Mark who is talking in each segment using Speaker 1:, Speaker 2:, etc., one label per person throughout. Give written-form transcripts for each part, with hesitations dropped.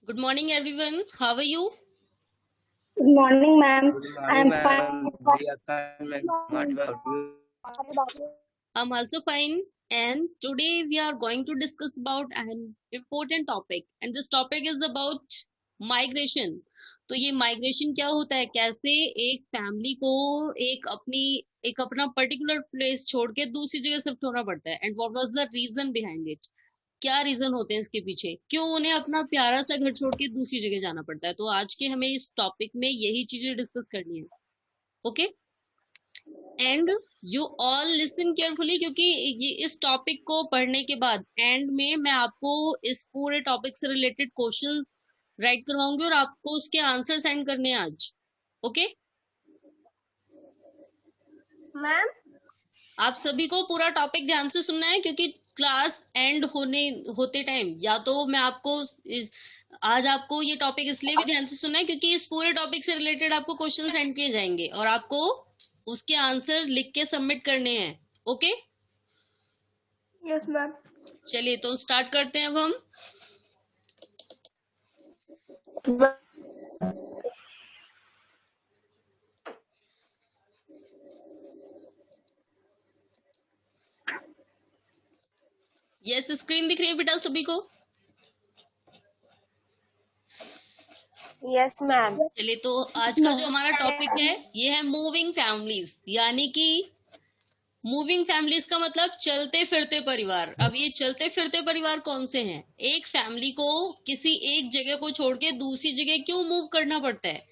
Speaker 1: Good morning, everyone. How are you?
Speaker 2: Good morning, ma'am.
Speaker 3: Good
Speaker 2: I
Speaker 3: morning,
Speaker 2: am fine.
Speaker 3: ma'am. We are fine, ma'am. What about you?
Speaker 1: I'm also fine. And today we are going to discuss about an important topic. And this topic is about migration. तो ये migration क्या होता है, कैसे एक family को एक अपना पर्टिकुलर प्लेस छोड़ के दूसरी जगह शिफ्ट होना पड़ता है, and what was the reason behind it. क्या रीजन होते हैं इसके पीछे, क्यों उन्हें अपना प्यारा सा घर छोड़ के दूसरी जगह जाना पड़ता है। तो आज के हमें इस टॉपिक में यही चीजें डिस्कस करनी है। Okay, and you all listen carefully, क्योंकि ये इस टॉपिक को पढ़ने के बाद एंड में मैं आपको इस पूरे टॉपिक से रिलेटेड क्वेश्चंस राइट करवाऊंगी और आपको उसके आंसर सेंड करने हैं आज। ओके
Speaker 2: मैम,
Speaker 1: आप सभी को पूरा टॉपिक ध्यान से सुनना है, क्योंकि क्लास एंड होते टाइम या तो मैं आपको आज आपको ये टॉपिक इसलिए भी ध्यान से सुनना है क्योंकि इस पूरे टॉपिक से रिलेटेड आपको क्वेश्चन सेंड किए जाएंगे और आपको उसके आंसर लिख के सबमिट करने हैं। Okay,
Speaker 2: yes ma'am.
Speaker 1: चलिए तो स्टार्ट करते हैं अब हम। यस, स्क्रीन दिख रही है बेटा सभी को?
Speaker 2: Yes ma'am.
Speaker 1: चलिए तो आज का जो हमारा टॉपिक है ये है मूविंग फैमिलीज, यानी कि मूविंग फैमिलीज का मतलब चलते फिरते परिवार। अब ये चलते फिरते परिवार कौन से हैं? एक फैमिली को किसी एक जगह को छोड़ के दूसरी जगह क्यों मूव करना पड़ता है।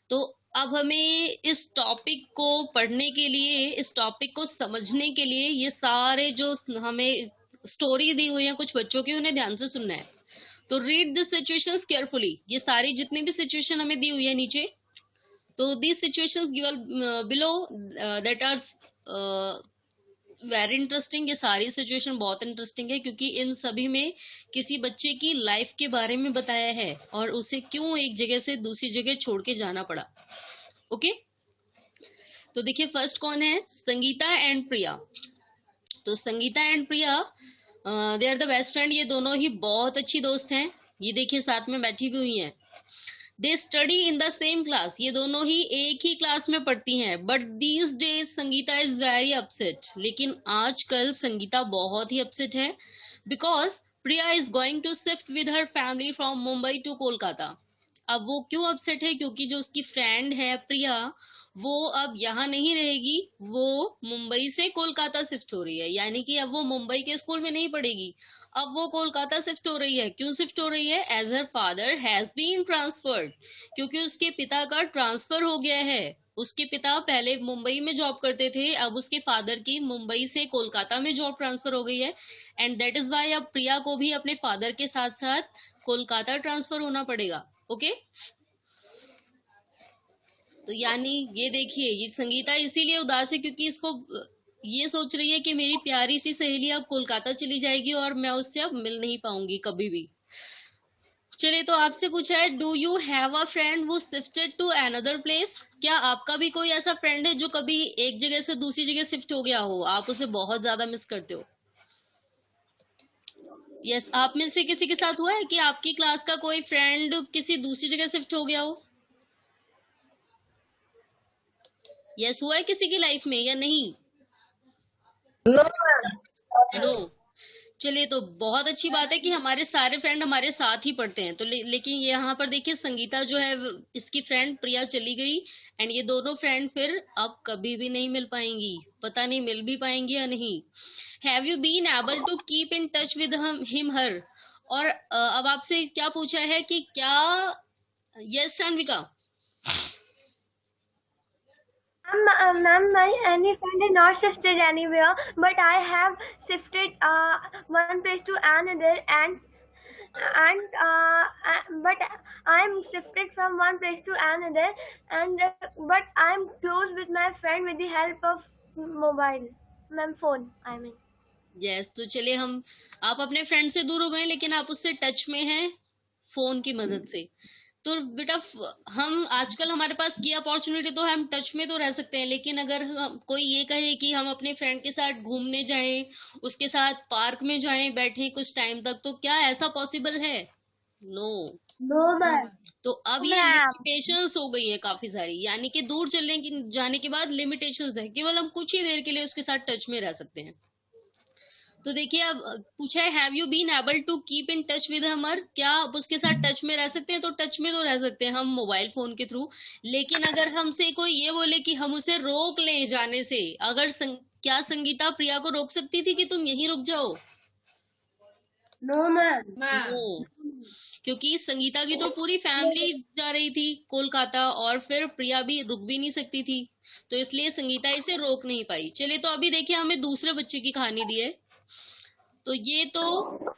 Speaker 1: तो अब हमें इस टॉपिक को पढ़ने के लिए, इस टॉपिक को समझने के लिए ये सारे जो हमें स्टोरी दी हुई है कुछ बच्चों की, उन्हें ध्यान से सुनना है। तो रीड दिस सिचुएशंस केयरफुली। ये सारी जितनी भी सिचुएशन हमें दी हुई है नीचे, तो this situations given below that are very interesting. ये सारी सिचुएशन बहुत इंटरेस्टिंग है क्योंकि इन सभी में किसी बच्चे की लाइफ के बारे में बताया है और उसे क्यों एक जगह से दूसरी जगह छोड़ के जाना पड़ा। ओके, तो देखिए फर्स्ट कौन है? संगीता एंड प्रिया। तो Sangeeta and Priya they are the best friend. ये दोनों ही बहुत अच्छी दोस्त हैं। ये देखिए साथ में बैठी भी हुई हैं। They study in the same class. ये दोनों ही एक ही क्लास में पढ़ती हैं। But these days Sangeeta is very upset. लेकिन आजकल संगीता बहुत ही अपसेट है because Priya is going to shift with her family from Mumbai to Kolkata. अब वो क्यों अपसेट है? क्योंकि जो उसकी फ्रेंड है प्रिया, वो अब यहाँ नहीं रहेगी, वो मुंबई से कोलकाता शिफ्ट हो रही है। यानी कि अब वो मुंबई के स्कूल में नहीं पढ़ेगी, अब वो कोलकाता शिफ्ट हो रही है। क्यों शिफ्ट हो रही है? As her father has been transferred. क्योंकि उसके पिता का ट्रांसफर हो गया है। उसके पिता पहले मुंबई में जॉब करते थे, अब उसके फादर की मुंबई से कोलकाता में जॉब ट्रांसफर हो गई है। एंड दैट इज वाई अब प्रिया को भी अपने फादर के साथ साथ कोलकाता ट्रांसफर होना पड़ेगा। ओके, तो यानी ये देखिए, ये संगीता इसीलिए उदास है क्योंकि इसको ये सोच रही है कि मेरी प्यारी सी सहेली अब कोलकाता चली जाएगी और मैं उससे अब मिल नहीं पाऊंगी कभी भी। चलिए तो आपसे पूछा है, do you have a friend वो शिफ्टेड टू अनदर प्लेस? क्या आपका भी कोई ऐसा फ्रेंड है जो कभी एक जगह से दूसरी जगह शिफ्ट हो गया हो, आप उसे बहुत ज्यादा मिस करते हो? यस, आप में से किसी के साथ हुआ है कि आपकी क्लास का कोई फ्रेंड किसी दूसरी जगह शिफ्ट हो गया हो? यस, हुआ है किसी की लाइफ में या नहीं? नो। चलिए तो बहुत अच्छी बात है कि हमारे सारे फ्रेंड हमारे साथ ही पढ़ते हैं। तो लेकिन यहाँ पर देखिए संगीता जो है इसकी फ्रेंड प्रिया चली गई, एंड ये दोनों फ्रेंड फिर अब कभी भी नहीं मिल पाएंगी। पता नहीं मिल भी पाएंगी या नहीं। Have you been able to keep in touch with him her? और अब आपसे क्या पूछा है कि क्या, yes Shanvika?
Speaker 2: Ma'am, my any friend is not shifted anywhere, but I have shifted one place to another, but I'm shifted from one place to another, but I'm close with my friend with the help of mobile, ma'am, phone. I mean.
Speaker 1: Yes, तो चलिए आप अपने friend से दूर हो गए लेकिन आप उससे टच में हैं फोन की मदद से। तो बेटा हम आजकल हमारे पास ये अपॉर्चुनिटी तो है, हम टच में तो रह सकते हैं, लेकिन अगर कोई ये कहे कि हम अपने फ्रेंड के साथ घूमने जाएं, उसके साथ पार्क में जाएं, बैठे कुछ टाइम तक, तो क्या ऐसा पॉसिबल है? नो।
Speaker 2: No, ma'am.
Speaker 1: तो अब ये
Speaker 2: Ma'am.
Speaker 1: लिमिटेशंस हो गई है काफी सारी, यानी कि दूर चलने की जाने के बाद लिमिटेशंस है, केवल हम कुछ ही देर के लिए उसके साथ टच में रह सकते हैं। तो देखिए अब पूछा है have you been able to keep in touch with him her, क्या आप उसके साथ टच में रह सकते हैं? तो टच में तो रह सकते हैं हम मोबाइल फोन के थ्रू, लेकिन अगर हमसे कोई ये बोले कि हम उसे रोक लें जाने से, अगर क्या संगीता प्रिया को रोक सकती थी कि तुम यहीं रुक जाओ?
Speaker 2: No, ma'am.
Speaker 1: नो, क्योंकि संगीता की तो पूरी फैमिली जा रही थी कोलकाता, और फिर प्रिया भी रुक भी नहीं सकती थी, तो इसलिए संगीता इसे रोक नहीं पाई। चलिए तो अभी देखिए हमें दूसरे बच्चे की कहानी दी है। तो ये तो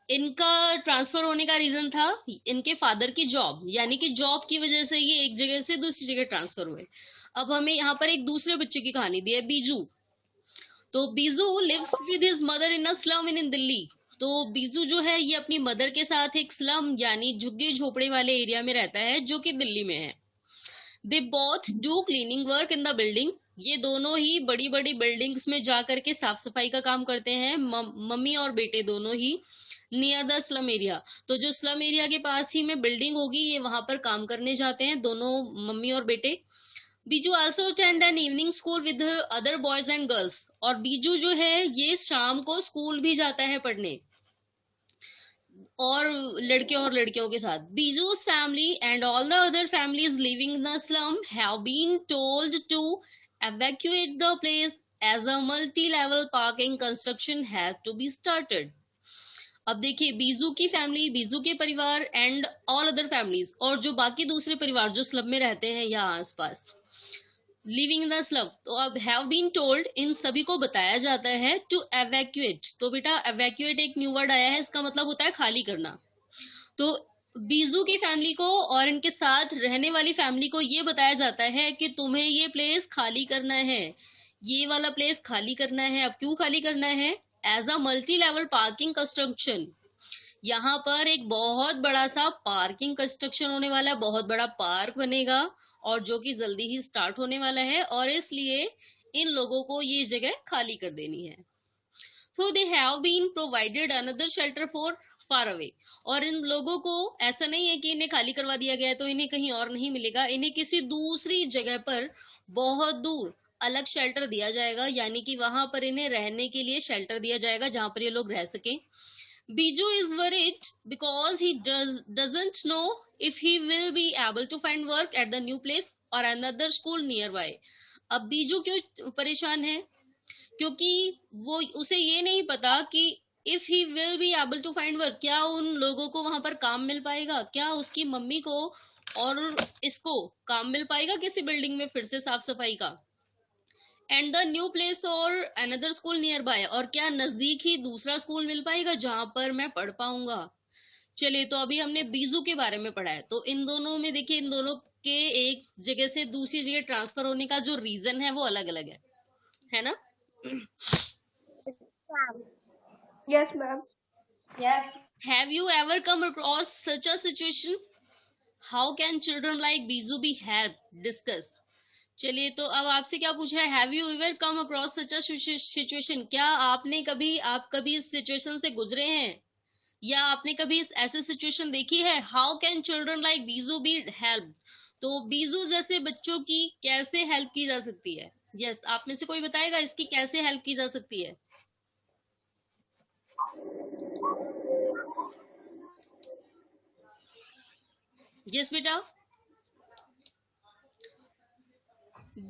Speaker 1: इनका ट्रांसफर होने का रीजन था इनके फादर की जॉब, यानी कि जॉब की वजह से ये एक जगह से दूसरी जगह ट्रांसफर हुए। अब हमें यहाँ पर एक दूसरे बच्चे की कहानी दी है, बीजू। तो Biju lives with his mother in a slum in Delhi. तो बीजू जो है ये अपनी मदर के साथ एक स्लम यानी झुग्गी झोपड़ी वाले एरिया में रहता है, जो कि दिल्ली में है। They both do cleaning work in the building. ये दोनों ही बड़ी बड़ी बिल्डिंग्स में जा करके साफ सफाई का काम करते हैं, मम्मी और बेटे दोनों ही, नियर द स्लम एरिया। तो जो स्लम एरिया के पास ही में बिल्डिंग होगी, ये वहां पर काम करने जाते हैं दोनों मम्मी और बेटे। Biju also attend an evening school with other boys and girls. और बीजू जो है ये शाम को स्कूल भी जाता है पढ़ने, और लड़कियों के साथ। बीजू's family and all the other families living in the slum have been told to evacuate the place as a multi-level parking construction has to be started. अब देखिए बीजू की फैमिली, बीजू के परिवार एंड ऑल अदर फैमिलीज, और जो बाकी दूसरे परिवार जो स्लम में रहते हैं यहाँ आसपास, लिविंग इन द स्लम, तो अब हैव बीन टोल्ड, इन सभी को बताया जाता है टू एवैक्यूएट। तो बेटा एवैक्यूएट एक न्यू वर्ड आया है, इसका मतलब होता है खाली करना। तो बीजू की फैमिली को और इनके साथ रहने वाली फैमिली को ये बताया जाता है कि तुम्हें ये प्लेस खाली करना है, ये वाला प्लेस खाली करना है। अब क्यों खाली करना है? As a multi level parking construction. यहाँ पर एक बहुत बड़ा सा पार्किंग कंस्ट्रक्शन होने वाला है, बहुत बड़ा पार्क बनेगा, और जो कि जल्दी ही स्टार्ट होने वाला है, और इसलिए इन लोगों को ये जगह खाली कर देनी है। So they have been provided another shelter for far away। और इन लोगों को ऐसा नहीं है कि इन्हें खाली करवा दिया गया है तो इन्हें कहीं और नहीं मिलेगा, इन्हें किसी दूसरी जगह पर बहुत दूर अलग शेल्टर दिया जाएगा, यानी कि वहां पर इन्हें रहने के लिए शेल्टर दिया जाएगा जहां पर ये लोग रह सके। Biju is worried because he doesn't know if he will be able to find work at the new place or another school nearby। अब बीजू क्यों परेशान है? क्योंकि वो उसे ये नहीं पता कि if he will be able to find work, क्या उन लोगों को वहां पर काम मिल पाएगा, क्या उसकी मम्मी को और इसको काम मिल पाएगा किसी बिल्डिंग में फिर से साफ सफाई का। एंड द न्यू प्लेस और अनदर स्कूल नियर बाय, और क्या नजदीक ही दूसरा स्कूल मिल पाएगा जहां पर मैं पढ़ पाऊंगा। चलिए तो अभी हमने बीजू के बारे में पढ़ा है, तो इन दोनों में देखिए इन दोनों के एक जगह से दूसरी जगह ट्रांसफर होने का जो रीजन है वो अलग अलग है ना?
Speaker 2: Yes, ma'am. Yes.
Speaker 1: Have you ever come across such a situation? How can children like Biju be helped? Discuss। चलिए तो अब आपसे क्या पूछा है, have you ever come across such a situation? क्या आपने कभी, आप कभी इस सिचुएशन से गुजरे हैं, या आपने कभी इस ऐसे सिचुएशन देखी है? How can children like Biju B help? तो बीजू जैसे बच्चों की कैसे हेल्प की जा सकती है? यस, आप में से कोई बताएगा इसकी कैसे हेल्प की जा सकती है? यस बेटा,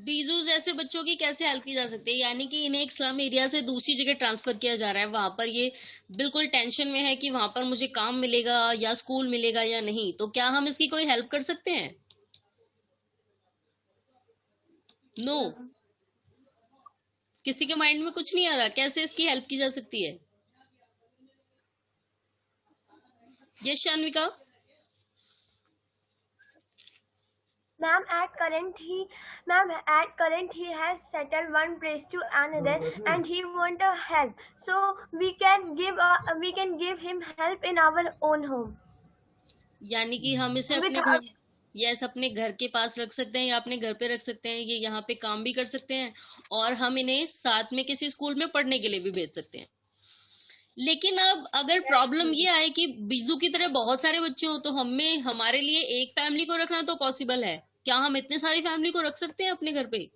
Speaker 1: बीजू जैसे बच्चों की कैसे हेल्प की जा सकती है? यानी कि इन्हें एक स्लम एरिया से दूसरी जगह ट्रांसफर किया जा रहा है, वहां पर ये बिल्कुल टेंशन में है कि वहां पर मुझे काम मिलेगा या स्कूल मिलेगा या नहीं, तो क्या हम इसकी कोई हेल्प कर सकते हैं? नो किसी के माइंड में कुछ नहीं आ रहा कैसे इसकी हेल्प की जा सकती है? Yes Shanvika.
Speaker 2: Ma'am, at current he has settled one place to another, and he want a help. So we can give him help in our own home.
Speaker 1: यानी कि हम इसे अपने घर, यस, अपने घर के पास रख सकते हैं या अपने घर पे रख सकते हैं, ये यहाँ पे काम भी कर सकते हैं, और हम इन्हें साथ में किसी स्कूल में पढ़ने के लिए भी भेज सकते हैं। लेकिन अब अगर प्रॉब्लम ये आए कि बीजू की तरह बहुत सारे बच्चे हो, तो हमारे लिए एक फैमिली को रखना तो पॉसिबल है क्या? हम इतने सारी फैमिली को रख सकते हैं अपने घर पे?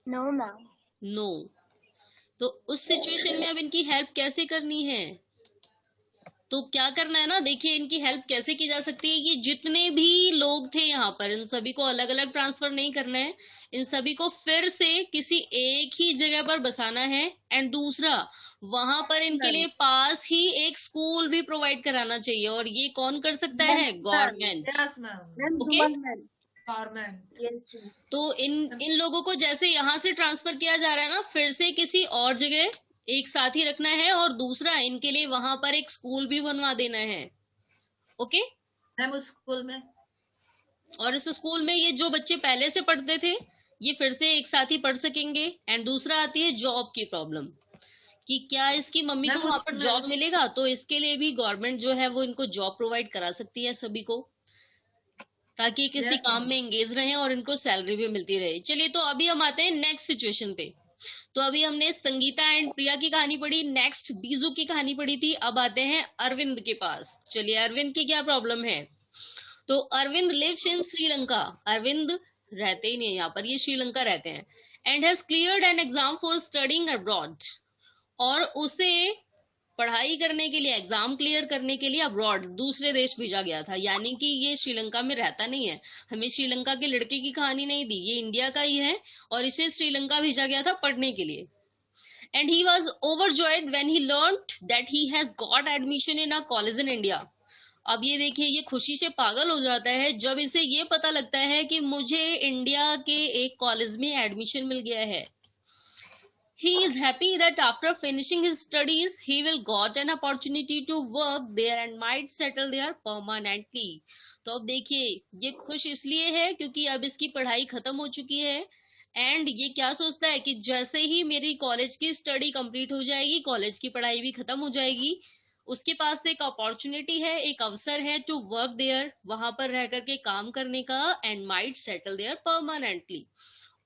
Speaker 2: No, ma'am.
Speaker 1: नो। तो उस सिचुएशन में अब इनकी हेल्प कैसे करनी है? तो क्या करना है ना, देखिए इनकी हेल्प कैसे की जा सकती है। ये जितने भी लोग थे यहाँ पर, इन सभी को अलग अलग ट्रांसफर नहीं करना है, इन सभी को फिर से किसी एक ही जगह पर बसाना है। एंड दूसरा, वहां पर इनके लिए पास ही एक स्कूल भी प्रोवाइड कराना चाहिए। और ये कौन कर सकता है? Government.
Speaker 4: Yes, ma'am.
Speaker 1: Okay.
Speaker 4: Government.
Speaker 2: Yes.
Speaker 1: तो इन लोगों को जैसे यहाँ से ट्रांसफर किया जा रहा है ना, फिर से किसी और जगह एक साथ ही रखना है। और दूसरा, इनके लिए वहां पर एक स्कूल भी बनवा देना है। ओके।
Speaker 4: मैम उस स्कूल में
Speaker 1: और इस स्कूल में ये जो बच्चे पहले से पढ़ते थे, ये फिर से एक साथ ही पढ़ सकेंगे। एंड दूसरा आती है जॉब की प्रॉब्लम, कि क्या इसकी मम्मी को वहां पर जॉब मिलेगा? तो इसके लिए भी गवर्नमेंट जो है वो इनको जॉब प्रोवाइड करा सकती है सभी को, ताकि किसी काम में एंगेज रहे और इनको सैलरी भी मिलती रहे। चलिए, तो अभी हम आते हैं नेक्स्ट सिचुएशन पे। तो अभी हमने संगीता एंड प्रिया की कहानी पढ़ी, नेक्स्ट बीजू की कहानी पढ़ी थी। अब आते हैं अरविंद के पास। चलिए, अरविंद की क्या प्रॉब्लम है? तो अरविंद लिव्स इन श्रीलंका। अरविंद रहते ही नहीं यहाँ पर, ये श्रीलंका रहते हैं। And has cleared an exam for studying abroad. और उसे पढ़ाई करने के लिए, एग्जाम क्लियर करने के लिए अब्रॉड, दूसरे देश भेजा गया था। यानी कि ये श्रीलंका में रहता नहीं है। हमें श्रीलंका के लड़के की कहानी नहीं दी, ये इंडिया का ही है और इसे श्रीलंका भेजा गया था पढ़ने के लिए। And he was overjoyed when he learned that he has got admission in a college in India. अब ये देखिए, ये खुशी से पागल हो जाता है जब इसे ये पता लगता है कि मुझे इंडिया के एक कॉलेज में एडमिशन मिल गया है। He is happy that after finishing his studies, he will got an opportunity to work there and might settle there permanently. तो अब देखिए, ये खुश इसलिए है क्योंकि अब इसकी पढ़ाई खत्म हो चुकी है। एंड ये क्या सोचता है कि जैसे ही मेरी कॉलेज की स्टडी कंप्लीट हो जाएगी, कॉलेज की पढ़ाई भी खत्म हो जाएगी, उसके पास एक अपॉर्चुनिटी है, एक अवसर है टू वर्क देयर, वहां पर रह करके काम करने का। And might settle there permanently,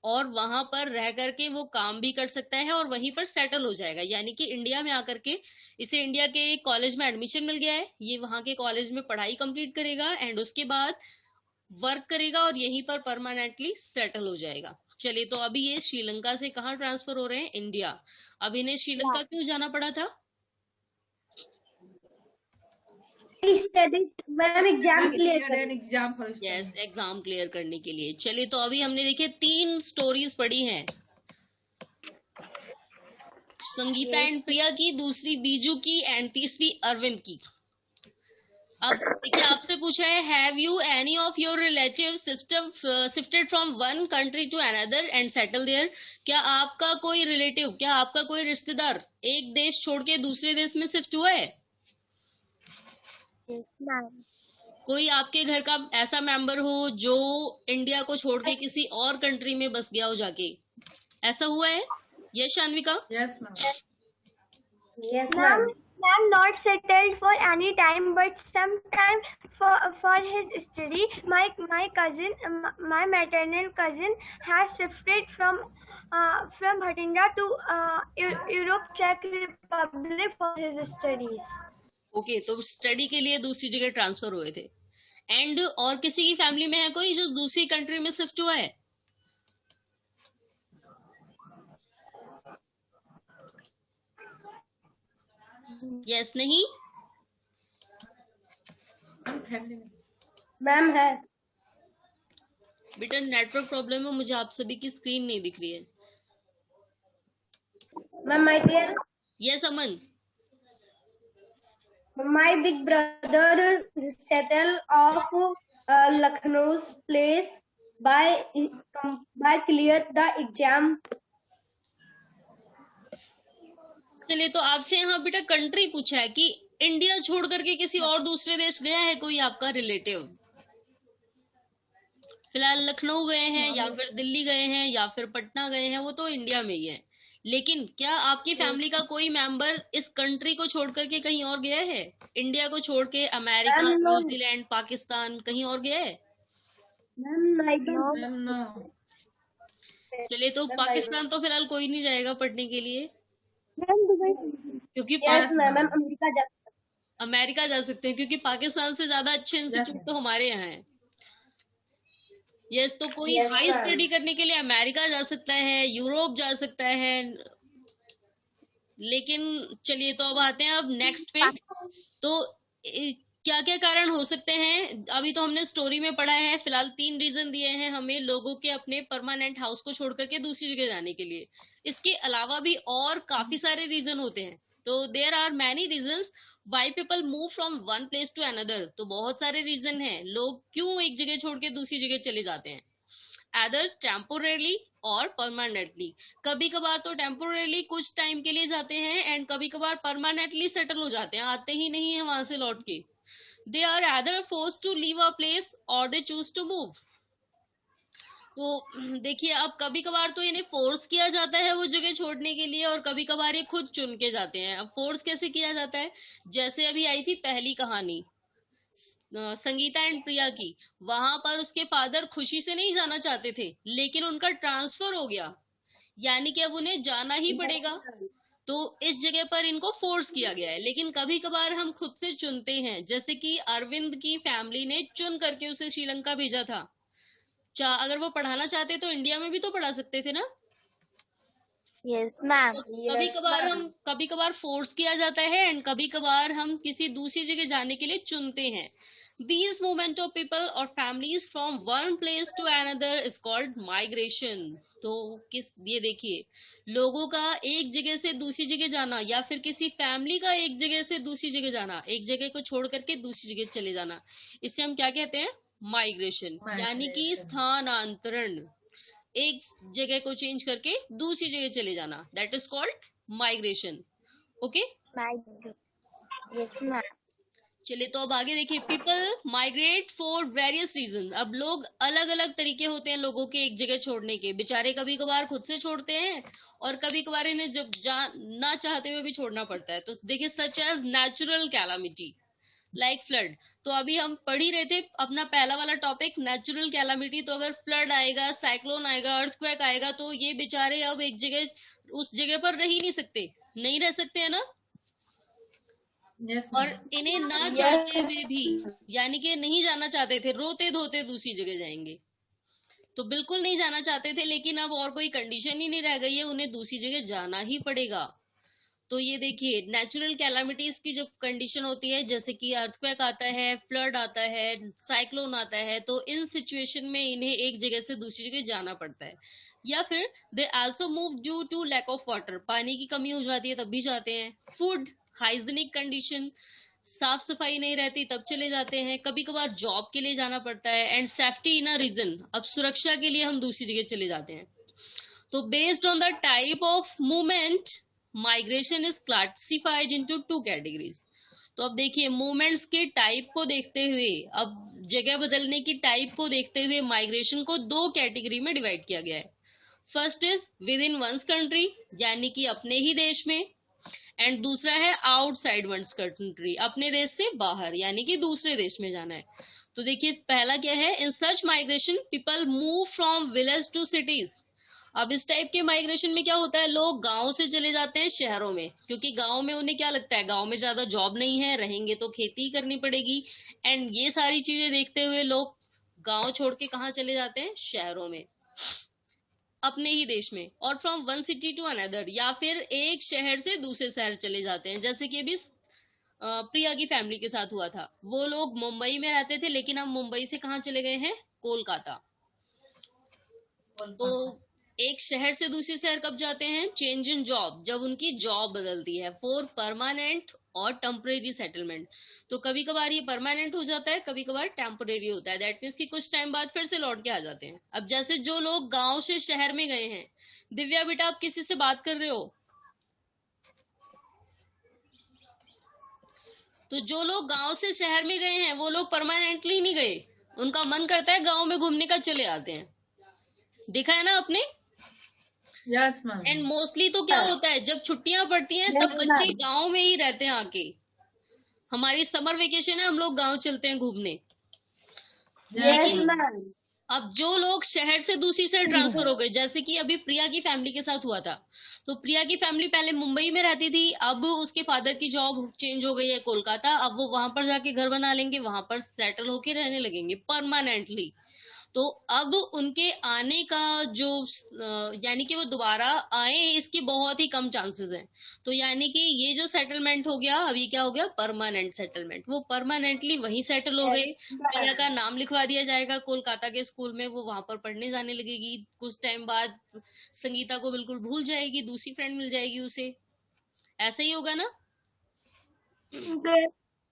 Speaker 1: और वहां पर रह करके वो काम भी कर सकता है और वहीं पर सेटल हो जाएगा। यानी कि इंडिया में आकर के इसे इंडिया के कॉलेज में एडमिशन मिल गया है, ये वहां के कॉलेज में पढ़ाई कंप्लीट करेगा एंड उसके बाद वर्क करेगा और यहीं पर परमानेंटली सेटल हो जाएगा। चलिए, तो अभी ये श्रीलंका से कहाँ ट्रांसफर हो रहे हैं? इंडिया। अब इन्हें श्रीलंका क्यों जाना पड़ा था?
Speaker 2: एग्जाम
Speaker 1: यस, एग्जाम क्लियर करने के लिए। चलिए, तो अभी हमने देखे 3 स्टोरीज पढ़ी हैं, संगीता एंड प्रिया की, दूसरी बीजू की एंड तीसरी अरविंद की। अब देखिए, आपसे पूछा है, have you any of your relative shifted from one country to another and settle there? क्या आपका कोई रिलेटिव, क्या आपका कोई रिश्तेदार एक देश छोड़ के दूसरे देश में शिफ्ट हुआ है? कोई आपके घर का ऐसा मेंबर हो जो इंडिया को छोड़ के किसी और कंट्री में बस गया हो जाके, ऐसा हुआ है? Yes शान्विका?
Speaker 4: Yes, ma'am.
Speaker 2: Yes, ma'am. Ma'am, not settled for any time, but sometime for his study. My cousin, my maternal cousin, has shifted from Bhatinda to Europe, Czech Republic for his studies.
Speaker 1: Okay, तो study के लिए दूसरी जगह transfer हुए थे। And और किसी की फैमिली में है कोई जो दूसरी कंट्री में शिफ्ट हुआ है? यस, नहीं?
Speaker 2: मैम है।
Speaker 1: बेटा, नेटवर्क प्रॉब्लम है, मुझे आप सभी की स्क्रीन नहीं दिख रही है।
Speaker 2: Ma'am, my dear,
Speaker 1: yes Aman?
Speaker 2: my big brother settled off Lucknow's place by clear the exam.
Speaker 1: चलिए, तो आपसे यहाँ बेटा कंट्री पूछा है कि इंडिया छोड़ करके किसी और दूसरे देश गया है कोई आपका रिलेटिव? फिलहाल लखनऊ गए हैं या फिर दिल्ली गए हैं या फिर पटना गए हैं, वो तो इंडिया में ही है। लेकिन क्या आपकी फैमिली का कोई मेंबर इस कंट्री को छोड़ करके कहीं और गया है? इंडिया को छोड़ के अमेरिका, न्यूजीलैंड, पाकिस्तान, कहीं और गया है? चलिए, तो पाकिस्तान तो फिलहाल कोई नहीं जाएगा पढ़ने के लिए। क्योंकि
Speaker 4: Yes, ma'am.
Speaker 1: अमेरिका जा सकते हैं, क्योंकि पाकिस्तान से ज्यादा अच्छे इंस्टीट्यूट तो हमारे यहाँ है। यस, तो कोई हाई स्टडी करने के लिए अमेरिका जा सकता है, यूरोप जा सकता है। लेकिन चलिए, तो अब आते हैं अब नेक्स्ट पे। तो क्या क्या कारण हो सकते हैं? अभी तो हमने स्टोरी में पढ़ा है, फिलहाल 3 रीजन दिए हैं हमें लोगों के अपने परमानेंट हाउस को छोड़ करके दूसरी जगह जाने के लिए। इसके अलावा भी और काफी सारे रीजन होते हैं। तो there are many reasons why people move from one place to another. तो बहुत सारे रीजन हैं लोग क्यों एक जगह छोड़ के दूसरी जगह चले जाते हैं, either टेम्पोरेली और परमानेंटली। कभी कभार तो टेम्पोरेली कुछ टाइम के लिए जाते हैं एंड कभी कभार परमानेंटली सेटल हो जाते हैं, आते ही नहीं है वहां से लौट के। They are either forced to leave a place or they choose to move। तो देखिए, अब कभी कभार तो इन्हें फोर्स किया जाता है वो जगह छोड़ने के लिए, और कभी कभार ये खुद चुन के जाते हैं। अब फोर्स कैसे किया जाता है? जैसे अभी आई थी पहली कहानी संगीता एंड प्रिया की, वहां पर उसके फादर खुशी से नहीं जाना चाहते थे, लेकिन उनका ट्रांसफर हो गया, यानी कि अब उन्हें जाना ही पड़ेगा। तो इस जगह पर इनको फोर्स किया गया है। लेकिन कभी कभार हम खुद से चुनते हैं, जैसे कि अरविंद की फैमिली ने चुन करके उसे श्रीलंका भेजा था। अगर वो पढ़ाना चाहते तो इंडिया में भी तो पढ़ा सकते थे ना।
Speaker 2: Yes ma'am.
Speaker 1: कभी कभार फोर्स किया जाता है एंड कभी कभार हम किसी दूसरी जगह जाने के लिए चुनते हैं। These movement of people or families from one place to another is called migration। तो ये देखिए, लोगों का एक जगह से दूसरी जगह जाना, या फिर किसी फैमिली का एक जगह से दूसरी जगह जाना, एक जगह को छोड़ करके दूसरी जगह चले जाना, इसे हम क्या कहते हैं? माइग्रेशन, यानी कि स्थानांतरण। एक जगह को चेंज करके दूसरी जगह चले जाना, that is called migration. Okay,
Speaker 2: yes ma'am.
Speaker 1: चलिए, तो अब आगे देखिए, people migrate for various reason. अब लोग अलग अलग तरीके होते हैं लोगों के एक जगह छोड़ने के। बेचारे कभी कभार खुद से छोड़ते हैं और कभी कभार इन्हें जब ना चाहते हुए भी छोड़ना पड़ता है। तो देखिए, such as natural calamity like flood. तो अभी हम पढ़ ही रहे थे अपना पहला वाला टॉपिक, नेचुरल कैलामिटी। तो अगर फ्लड आएगा, साइक्लोन आएगा, अर्थक्वेक आएगा, तो ये बेचारे अब एक जगह उस जगह पर रह ही नहीं सकते, नहीं रह सकते है ना।
Speaker 4: Yes,
Speaker 1: और इन्हें ना चाहते हुए भी, यानी कि नहीं जाना चाहते थे, रोते धोते दूसरी जगह जाएंगे। तो बिल्कुल नहीं जाना चाहते थे, लेकिन अब और कोई कंडीशन ही नहीं रह गई है, उन्हें दूसरी जगह जाना ही पड़ेगा। तो ये देखिए, नेचुरल कैलामिटीज की जब कंडीशन होती है, जैसे कि अर्थक्वेक आता है, फ्लड आता है, साइक्लोन आता है, तो इन सिचुएशन में इन्हें एक जगह से दूसरी जगह जाना पड़ता है। या फिर they also move due to lack of water, पानी की कमी हो जाती है तब भी जाते हैं। फूड, हाइजीनिक कंडीशन, साफ सफाई नहीं रहती तब चले जाते हैं। कभी कभार जॉब के लिए जाना पड़ता है, and safety in a region, अब सुरक्षा के लिए हम दूसरी जगह चले जाते हैं। तो based on the type of movement, migration is classified into 2 categories. तो अब देखिए, मूवमेंट्स के टाइप को देखते हुए, अब जगह बदलने की टाइप को देखते हुए माइग्रेशन को 2 कैटेगरी में डिवाइड किया गया है। First is within one's country, यानी कि अपने ही देश में, एंड दूसरा है आउटसाइड वंस कंट्री, अपने देश से बाहर, यानी कि दूसरे देश में जाना है। तो देखिए, पहला क्या है? In such migration people move from village to cities. अब इस टाइप के माइग्रेशन में क्या होता है, लोग गांव से चले जाते हैं शहरों में, क्योंकि गांव में उन्हें क्या लगता है, गांव में ज्यादा जॉब नहीं है, रहेंगे तो खेती करनी पड़ेगी, एंड ये सारी चीजें देखते हुए लोग गांव छोड़ के कहाँ चले जाते हैं? शहरों में, अपने ही देश में। और from one city to another, या फिर एक शहर से दूसरे शहर चले जाते हैं, जैसे कि अभी प्रिया की फैमिली के साथ हुआ था। वो लोग मुंबई में रहते थे, लेकिन अब मुंबई से कहाँ चले गए हैं? कोलकाता। तो एक शहर से दूसरे शहर कब जाते हैं? चेंज इन जॉब, जब उनकी जॉब बदलती है, फॉर परमानेंट और टेम्परेरी सेटलमेंट। तो कभी कभार ये परमानेंट हो जाता है, कभी कभार टेम्परेरी होता है, दैट मीन्स कि कुछ टाइम बाद फिर से लौट के आ जाते हैं। अब जैसे जो लोग गांव से शहर में गए हैं, दिव्या बेटा आप किसी से बात कर रहे हो? तो जो लोग गांव से शहर में गए हैं वो लोग परमानेंटली नहीं गए, उनका मन करता है गांव में घूमने का, चले आते हैं। देखा है ना आपने?
Speaker 4: Yes, ma'am.
Speaker 1: एंड मोस्टली तो क्या होता है, जब छुट्टियां पड़ती हैं तब बच्चे गांव में ही रहते हैं आके। हमारी समर वेकेशन है, हम लोग गांव चलते हैं घूमने।
Speaker 4: Yes, ma'am.
Speaker 1: अब जो लोग शहर से दूसरी शहर ट्रांसफर हो गए, जैसे कि अभी प्रिया की फैमिली के साथ हुआ था, तो प्रिया की फैमिली पहले मुंबई में रहती थी, अब उसके फादर की जॉब चेंज हो गई है कोलकाता, अब वो वहां पर जाके घर बना लेंगे, वहां पर सेटल होके रहने लगेंगे परमानेंटली। तो अब उनके आने का जो यानी कि वो दोबारा आए, इसके बहुत ही कम चांसेस हैं। तो यानी कि ये जो सेटलमेंट हो गया, अभी क्या हो गया, परमानेंट सेटलमेंट, वो परमानेंटली वहीं सेटल हो गए। प्रिया का नाम लिखवा दिया जाएगा कोलकाता के स्कूल में, वो वहां पर पढ़ने जाने लगेगी। कुछ टाइम बाद संगीता को बिल्कुल भूल जाएगी, दूसरी फ्रेंड मिल जाएगी उसे। ऐसा ही होगा ना?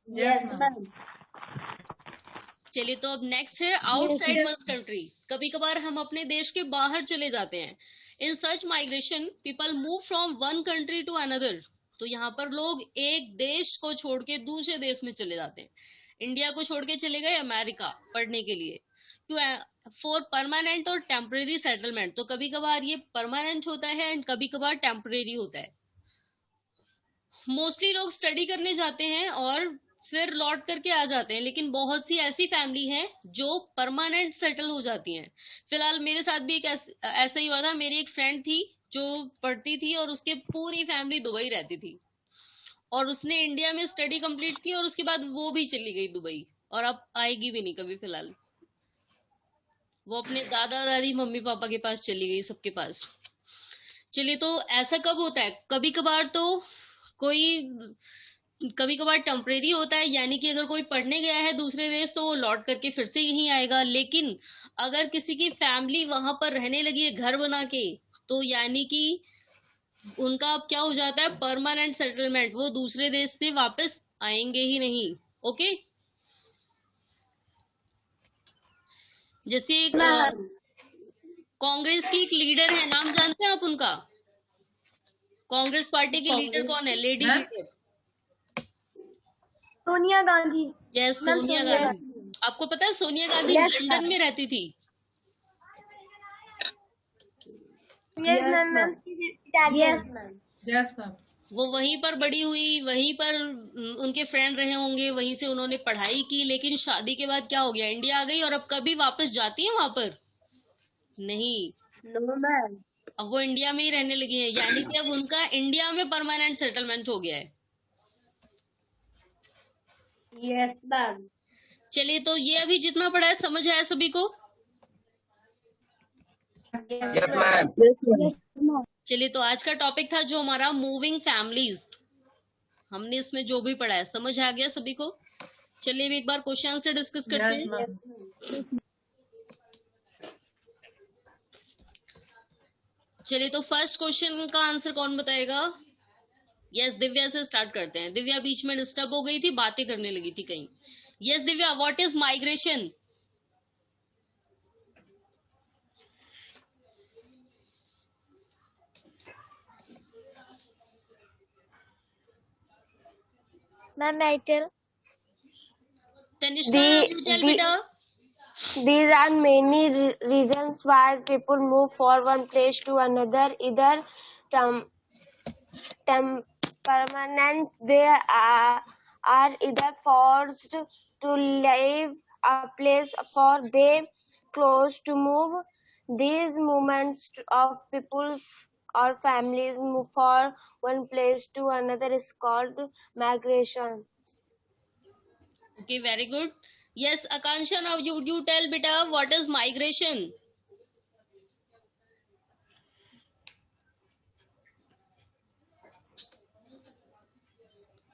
Speaker 4: Yes, ma'am.
Speaker 1: चलिए, तो अब नेक्स्ट है आउटसाइड वंस कंट्री। कभी कभार हम अपने देश के बाहर चले जाते हैं। In such migration people move from one country to another. तो यहाँ पर लोग एक देश को छोड़ के दूसरे देश में चले जाते हैं। इंडिया को छोड़ के चले गए अमेरिका पढ़ने के लिए, टू फॉर परमानेंट और टेम्परेरी सेटलमेंट। तो कभी कभार ये परमानेंट होता है एंड कभी कभार टेम्परेरी होता है। मोस्टली लोग स्टडी करने जाते हैं और फिर लौट करके आ जाते हैं, लेकिन बहुत सी ऐसी फैमिली है जो परमानेंट सेटल हो जाती हैं। फिलहाल मेरे साथ भी एक ऐसा ही हुआ था। मेरी एक फ्रेंड थी जो पढ़ती थी और उसके पूरी फैमिली दुबई रहती थी, और उसने इंडिया में स्टडी कंप्लीट की और उसके बाद वो भी चली गई दुबई, और अब आएगी भी नहीं कभी। फिलहाल वो अपने दादा दादी मम्मी पापा के पास चली गई, सबके पास। चलिए, तो ऐसा कब होता है? कभी कभार तो कभी कभार टेम्परेरी होता है, यानी कि अगर कोई पढ़ने गया है दूसरे देश तो वो लौट करके फिर से यहीं आएगा। लेकिन अगर किसी की फैमिली वहां पर रहने लगी है घर बना के, तो यानी कि उनका अब क्या हो जाता है, परमानेंट सेटलमेंट। वो दूसरे देश से वापस आएंगे ही नहीं। ओके, जैसे कांग्रेस की एक लीडर है, नाम जानते हैं आप उनका? कांग्रेस पार्टी की लीडर कौन है, lady leader?
Speaker 2: Sonia Gandhi.
Speaker 1: Yes, Sonia Gandhi. आपको पता है सोनिया गांधी लंदन में रहती थी?
Speaker 2: Yes ma'am.
Speaker 4: Yes, ma'am.
Speaker 1: वो वहीं पर बड़ी हुई, वहीं पर उनके फ्रेंड रहे होंगे, वहीं से उन्होंने पढ़ाई की। लेकिन शादी के बाद क्या हो गया, इंडिया आ गई, और अब कभी वापस जाती है वहां पर? नहीं,
Speaker 2: नो मैम।
Speaker 1: अब वो इंडिया में ही रहने लगी है, यानी कि अब उनका इंडिया में परमानेंट सेटलमेंट हो गया है।
Speaker 2: Yes ma'am.
Speaker 1: चलिए, तो ये अभी जितना पढ़ा है समझ आया सभी को?
Speaker 3: Yes, ma'am.
Speaker 1: चलिए, तो आज का टॉपिक था जो हमारा मूविंग फैमिलीज। हमने इसमें जो भी पढ़ा है समझ आ गया सभी को? चलिए, एक बार क्वेश्चन आंसर डिस्कस करते
Speaker 4: Yes,
Speaker 1: हैं।
Speaker 4: ma'am.
Speaker 1: चलिए, तो फर्स्ट क्वेश्चन का आंसर कौन बताएगा? यस, दिव्या से स्टार्ट करते हैं। दिव्या बीच में डिस्टर्ब हो गई थी, बातें करने लगी थी कहीं। Yes Divya, what is migration?
Speaker 2: Ma'am I tell.
Speaker 1: Tanishka, you tell बेटा।
Speaker 2: There are many reasons why people move from one place to another. Either permanent, they are either forced to leave a place for they close to move. These movements of peoples or families move from one place to another is called migration.
Speaker 1: Okay, very good. Yes, Akansha, now you tell beta, what is migration?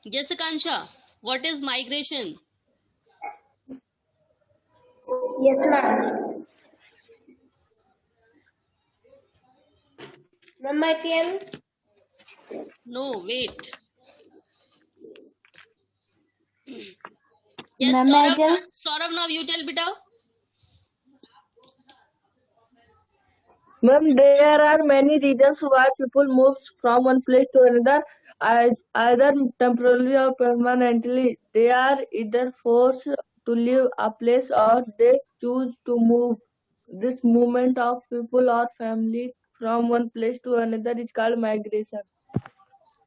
Speaker 1: Yes, Akansha, what is migration?
Speaker 2: Yes, ma'am. Ma'am, I can.
Speaker 1: No, wait. Yes, Saurabh, now you tell beta.
Speaker 5: Ma'am, there are many reasons why people move from one place to another, either temporarily or permanently. They are either forced to leave a place or they choose to move. This movement of people or family from one place to another is called migration.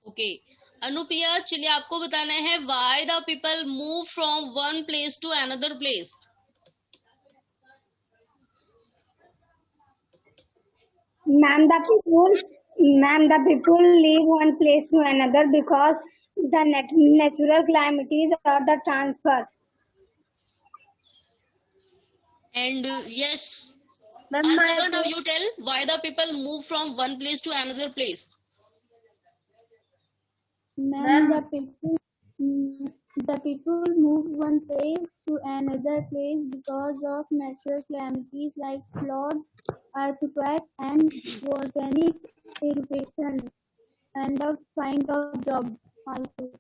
Speaker 1: Okay. Anupriya, चलिए आपको बताना है why the people move from one place to another place.
Speaker 2: Ma'am, the people leave one place to another because the natural calamities or the transfer.
Speaker 1: And yes,
Speaker 2: Ma'am,
Speaker 1: Ansaba, now you tell why the people move from one place to another place.
Speaker 2: Ma'am, the people move one place to another place because of natural calamities like flood, earthquake, and volcanic eruption, and the find of job also.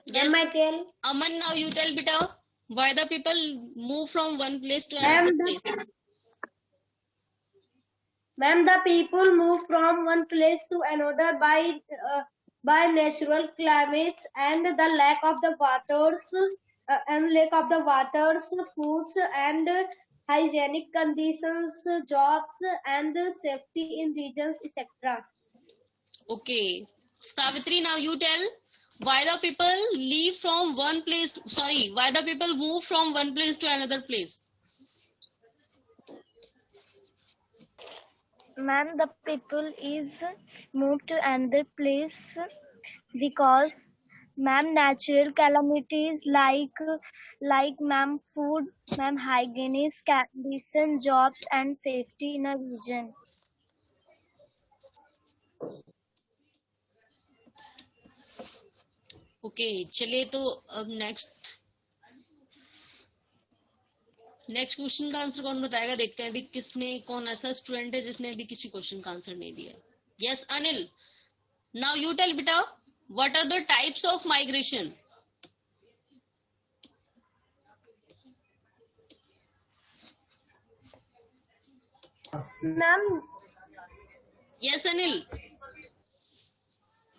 Speaker 1: Yes,
Speaker 2: Ma'am, I tell.
Speaker 1: Aman, now you tell beta why the people move from one place to another place.
Speaker 2: Ma'am, the people move from one place to another by natural climates and the lack of the waters, foods and hygienic conditions, jobs and safety in regions, etc.
Speaker 1: Okay, Savitri, now you tell why the people leave from one place. Sorry, why the people move from one place to another place.
Speaker 2: Ma'am, the people is moved to another place because ma'am natural calamities like ma'am food, ma'am hygienic condition, jobs and safety in a region.
Speaker 1: Okay चलिए तो अब next question का answer कौन बताएगा, देखते हैं अभी किसने, कौन ऐसा स्टूडेंट है जिसने अभी किसी क्वेश्चन का आंसर नहीं दिया. Yes Anil, now you tell बेटा what are the types of migration.
Speaker 2: Ma'am,
Speaker 1: yes Anil,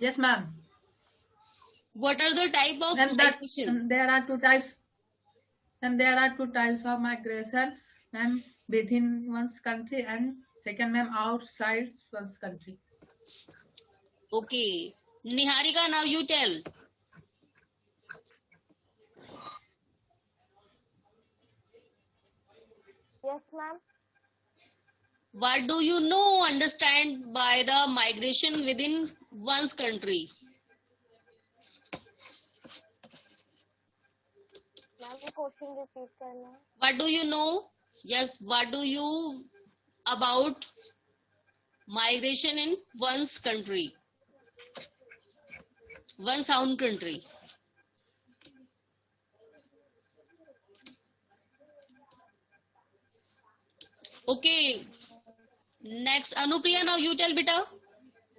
Speaker 4: Yes, ma'am.
Speaker 1: what are the type of migration?
Speaker 4: There are two types. And there are two types of migration, ma'am, within one's country and second, ma'am, outside one's country.
Speaker 1: Okay, Niharika, now you tell.
Speaker 2: yes ma'am.
Speaker 1: What do you understand by the migration within one's country?
Speaker 2: Ma'am, question repeat करना.
Speaker 1: What do you know? Yes, what do you about migration in one's country, one's own country? Okay, next Anupriya, now you tell beta.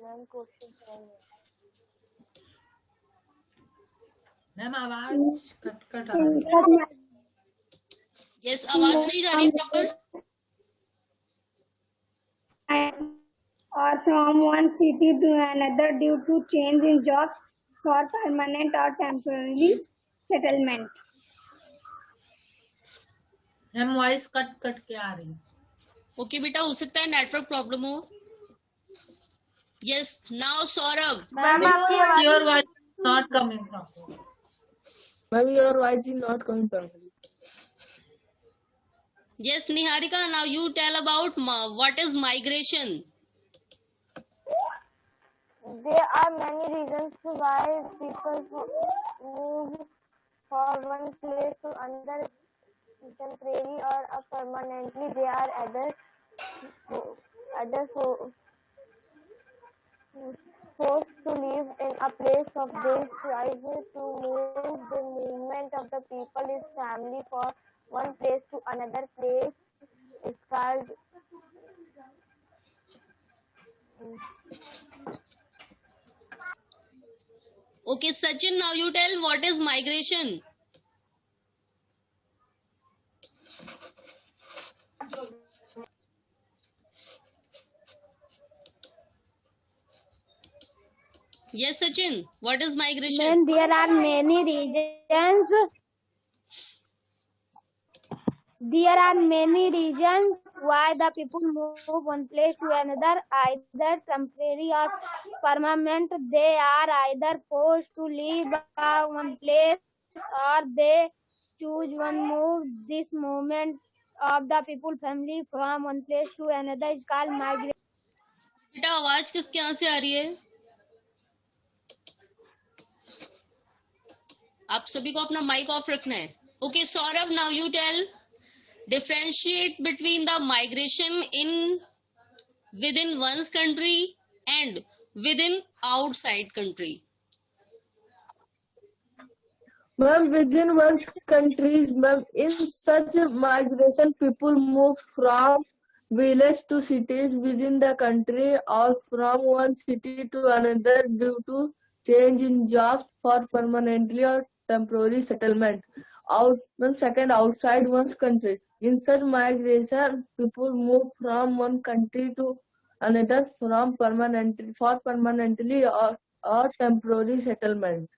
Speaker 2: Ma'am, question
Speaker 4: ma'am आवाज cut आ रही है.
Speaker 1: Yes, आवाज नहीं जा रही proper.
Speaker 2: or from one city to another due to change in jobs for permanent or temporary settlement.
Speaker 4: Ma'am voice cut के आ रही है.
Speaker 1: ओके बेटा, हो सकता है नेटवर्क प्रॉब्लम हो. Yes, now Saurabh.
Speaker 4: Your voice is not coming properly.
Speaker 5: Ma'am, your voice is not coming properly.
Speaker 1: Yes, Niharika, now you tell about what is migration.
Speaker 2: There are many reasons why people move from one place to another temporarily or permanently. There are other forced to live in a place of this tries to move. The movement of the people is family for one place to another place is called
Speaker 1: Okay, Sachin, now you tell what is migration. Yes, Sachin, what is migration?
Speaker 2: when there are many regions. There are many reasons why the people move one place to another, either temporary or permanent. They are either forced to leave one place or they choose one move. This movement of the people family from one place to another is called migration.
Speaker 1: बेटा आवाज किसके यहाँ से आ रही है? आप सभी को अपना माइक ऑफ रखना है. Okay Saurabh, now you tell, differentiate between the migration within one's country and within outside country.
Speaker 5: Ma'am, within one's country, ma'am, in such migration, people move from village to cities within the country or from one city to another due to change in jobs for permanently or temporary settlement. Second, outside one's country. In such migration, people move from one country to another for permanently or temporary settlement.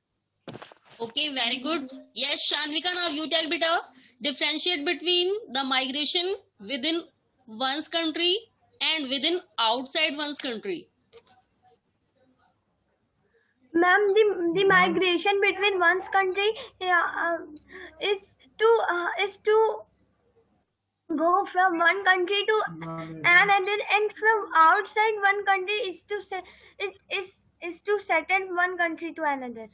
Speaker 1: Okay, very good. Yes, Shanvika, now you tell beta, differentiate between the migration within one's country and within outside one's country.
Speaker 2: Ma'am, the migration between one's country is to go from one country to another, and from outside one country is to settle one country to another.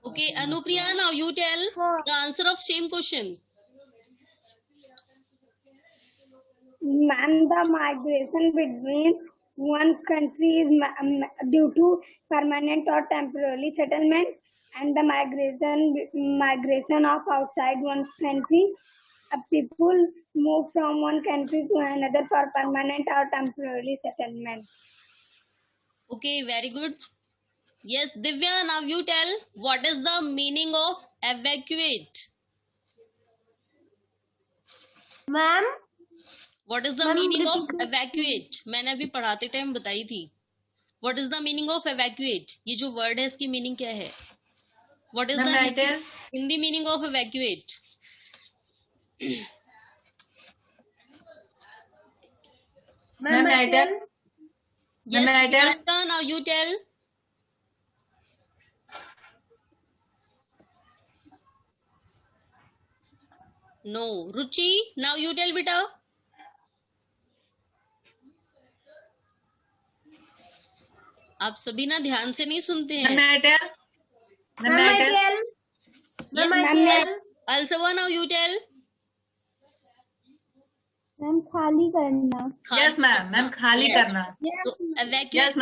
Speaker 1: Okay, Anupriya, now you tell the answer of same question.
Speaker 2: Ma'am, the migration between one country is due to permanent or temporary settlement, and the migration of outside one's country, people move from one country to another for permanent or temporary settlement.
Speaker 1: Okay, very good. Yes, Divya, now you tell what is the meaning of evacuate.
Speaker 2: Ma'am,
Speaker 1: What is the meaning of evacuate? मैंने अभी पढ़ाते time बताई थी. What is the meaning of evacuate? ये जो word है इसकी meaning क्या है? What is the Hindi meaning of evacuate?
Speaker 4: Ma'am, I tell.
Speaker 1: Yes, Priyanka, now you tell. No, Ruchi, now you tell beta. आप सभी ना ध्यान से नहीं सुनते हैं. Alsava, now you tell.
Speaker 2: Ma'am खाली करना.
Speaker 4: Yes, ma'am. मैम खाली करना.
Speaker 1: तो evacuate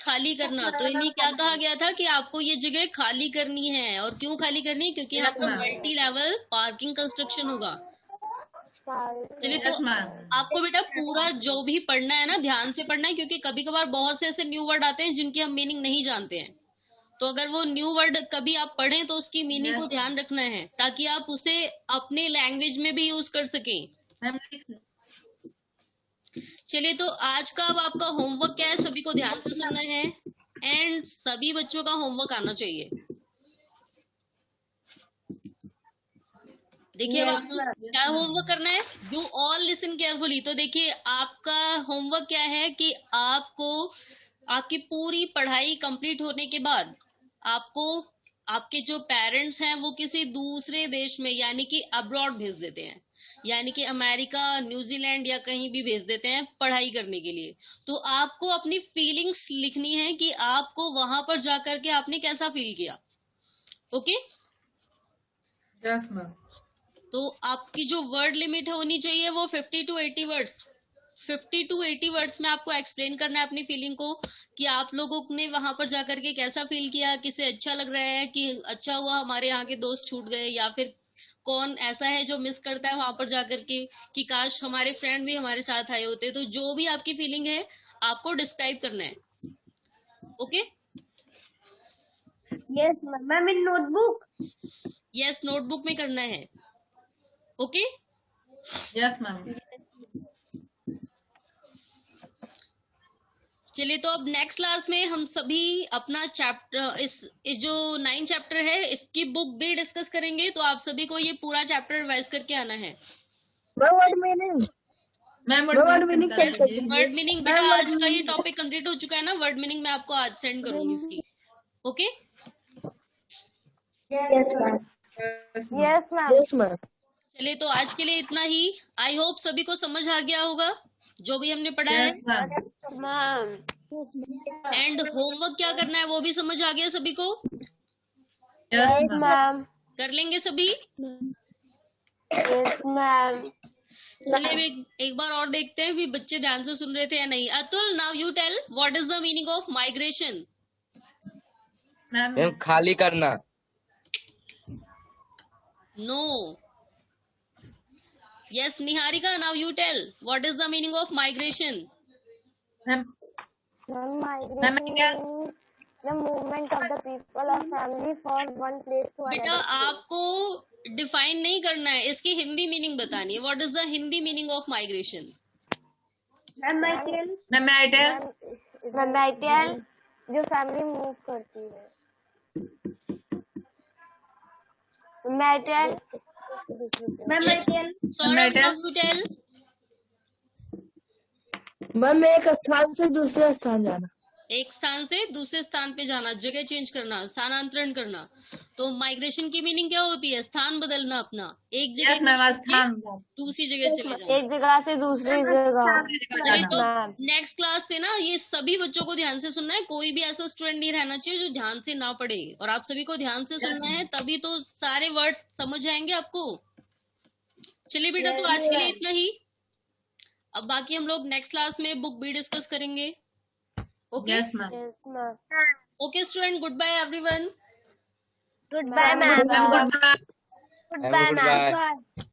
Speaker 1: खाली करना. तो इन्हें क्या कहा गया था कि आपको ये जगह खाली करनी है. और क्यों खाली करनी है? क्योंकि यहाँ पर मल्टी लेवल पार्किंग कंस्ट्रक्शन होगा. चलिए, तो आपको बेटा पूरा जो भी पढ़ना है ना ध्यान से पढ़ना है, क्योंकि कभी कभार बहुत से ऐसे न्यू वर्ड आते हैं जिनकी हम मीनिंग नहीं जानते हैं. तो अगर वो न्यू वर्ड कभी आप पढ़ें तो उसकी मीनिंग को ध्यान रखना है, ताकि आप उसे अपने लैंग्वेज में भी यूज कर सकें. चलिए, तो आज का अब आपका होमवर्क क्या है, सभी को ध्यान से सुनना है एंड सभी बच्चों का होमवर्क आना चाहिए. देखिए, आपको क्या होमवर्क करना है. Do all listen carefully. तो देखिए, आपका होमवर्क क्या है कि आपको आपकी पूरी पढ़ाई कंप्लीट होने के बाद आपको आपके जो पेरेंट्स हैं वो किसी दूसरे देश में यानी कि अब्रॉड भेज देते हैं, यानी कि अमेरिका, न्यूजीलैंड या कहीं भी भेज देते हैं पढ़ाई करने के लिए. तो आपको अपनी फीलिंग्स लिखनी है कि आपको वहां पर जाकर के आपने कैसा फील किया. ओके?
Speaker 4: Yes ma'am.
Speaker 1: तो आपकी जो वर्ड लिमिट होनी चाहिए वो 50 to 80 वर्ड्स. 50 to 80 वर्ड्स में आपको एक्सप्लेन करना है अपनी फीलिंग को कि आप लोगों ने वहां पर जाकर के कैसा फील किया, किसे अच्छा लग रहा है कि अच्छा हुआ हमारे यहाँ के दोस्त छूट गए, या फिर कौन ऐसा है जो मिस करता है वहां पर जाकर के कि काश हमारे फ्रेंड भी हमारे साथ आए होते. तो जो भी आपकी फीलिंग है आपको डिस्क्राइब करना है. Okay?
Speaker 2: Yes ma'am. In notebook.
Speaker 1: Yes, notebook में करना है. ओके?
Speaker 4: Yes ma'am.
Speaker 1: चलिए, तो अब नेक्स्ट क्लास में हम सभी अपना चैप्टर इस जो 9 चैप्टर है इसकी बुक भी डिस्कस करेंगे. तो आप सभी को ये पूरा चैप्टर रिवाइज करके आना है.
Speaker 5: Word meaning. वर्ड
Speaker 1: मीनिंग बेटा आज का ये टॉपिक कंप्लीट हो चुका है ना. वर्ड मीनिंग मैं आपको आज सेंड करूंगी इसकी. Okay?
Speaker 2: Yes ma'am.
Speaker 5: Yes ma'am.
Speaker 1: चलिए, तो आज के लिए इतना ही। आई होप सभी को समझ आ गया होगा जो भी हमने पढ़ा है।
Speaker 4: Yes, ma'am.
Speaker 2: ma'am.
Speaker 1: And homework क्या करना है वो भी समझ आ गया सभी को?
Speaker 4: Yes, ma'am.
Speaker 2: ma'am.
Speaker 1: कर लेंगे सभी?
Speaker 2: Yes, ma'am.
Speaker 1: चलिए एक बार और देखते हैं भी बच्चे ध्यान से सुन रहे थे या नहीं। Atul, now you tell what is the meaning of migration?
Speaker 4: Ma'am.
Speaker 3: Ma'am खाली करना।
Speaker 1: No. Yes Niharika, now you tell what is the meaning of migration?
Speaker 4: Ma'am.
Speaker 2: Ma'am,
Speaker 4: Ma'am, I can.
Speaker 2: the movement of the people or family from one place to
Speaker 1: बेटा आपको define नहीं करना है, इसकी Hindi meaning बतानी है। What is the Hindi meaning of migration?
Speaker 4: Ma'am, I tell.
Speaker 2: Ma'am, I tell जो family move करती है। Ma'am, I tell
Speaker 1: Saurabh, now you tell.
Speaker 5: Ma'am एक स्थान से दूसरे स्थान जाना।
Speaker 1: एक स्थान से दूसरे स्थान पे जाना, जगह चेंज करना, स्थानांतरण करना। तो माइग्रेशन की मीनिंग क्या होती है? स्थान बदलना अपना, एक
Speaker 4: Yes,
Speaker 1: जगह
Speaker 4: ma'am.
Speaker 1: से
Speaker 4: स्थान.
Speaker 1: दूसरी जगह चले जाना।
Speaker 2: एक जगह से दूसरी जगह।
Speaker 1: चलिए, तो नेक्स्ट क्लास से ना ये सभी बच्चों को ध्यान से सुनना है। कोई भी ऐसा स्टूडेंट नहीं रहना चाहिए जो ध्यान से ना पढ़े, और आप सभी को ध्यान से सुनना है, तभी तो सारे वर्ड्स समझ आएंगे आपको। चलिए बेटा, तो आज के लिए इतना ही। अब बाकी हम लोग नेक्स्ट क्लास में बुक भी डिस्कस करेंगे। Okay
Speaker 4: Yes, ma'am.
Speaker 2: Yes, ma'am.
Speaker 1: Okay student, goodbye everyone.
Speaker 2: Goodbye, ma'am.
Speaker 4: Ma'am, goodbye.
Speaker 2: Goodbye,
Speaker 3: Goodbye.
Speaker 2: ma'am.